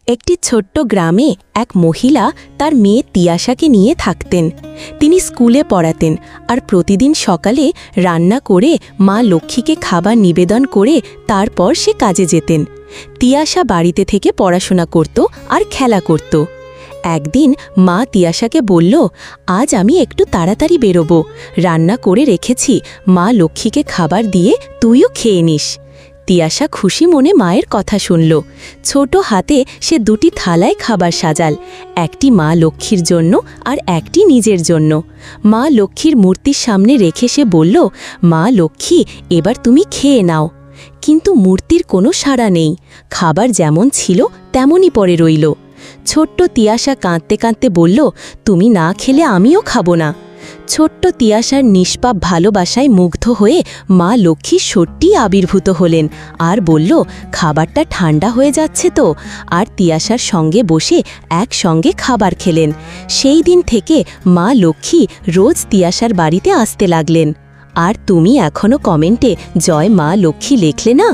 একটি ছোট্ট গ্রামে এক মহিলা তার মেয়ে তিয়াশাকে নিয়ে থাকতেন। তিনি স্কুলে পড়াতেন আর প্রতিদিন সকালে রান্না করে মা লক্ষ্মীকে খাবার নিবেদন করে তারপর সে কাজে যেতেন। তিয়াশা বাড়িতে থেকে পড়াশোনা করত আর খেলা করত। একদিন মা তিয়াশাকে বলল, আজ আমি একটু তাড়াতাড়ি বেরোবো, রান্না করে রেখেছি, মা লক্ষ্মীকে খাবার দিয়ে তুইও খেয়ে নিস। তিয়াশা খুশি মনে মায়ের কথা শুনল। ছোট হাতে সে দুটি থালায় খাবার সাজাল, একটি মা লক্ষ্মীর জন্য আর একটি নিজের জন্য। মা লক্ষ্মীর মূর্তির সামনে রেখে সে বলল, মা লক্ষ্মী, এবার তুমি খেয়ে নাও। কিন্তু মূর্তির কোনো সাড়া নেই, খাবার যেমন ছিল তেমনই পড়ে রইল। ছোট্ট তিয়াশা কাঁদতে কাঁদতে বলল, তুমি না খেলে আমিও খাবো না। ছোট্ট তিয়াশার নিষ্পাপ ভালোবাসায় মুগ্ধ হয়ে মা লক্ষ্মী সত্যি আবির্ভূত হলেন আর বলল, খাবারটা ঠান্ডা হয়ে যাচ্ছে তো। আর তিয়াশার সঙ্গে বসে একসঙ্গে খাবার খেলেন। সেই দিন থেকে মা লক্ষ্মী রোজ তিয়াশার বাড়িতে আসতে লাগলেন। আর তুমি এখনও কমেন্টে জয় মা লক্ষ্মী লেখলে না?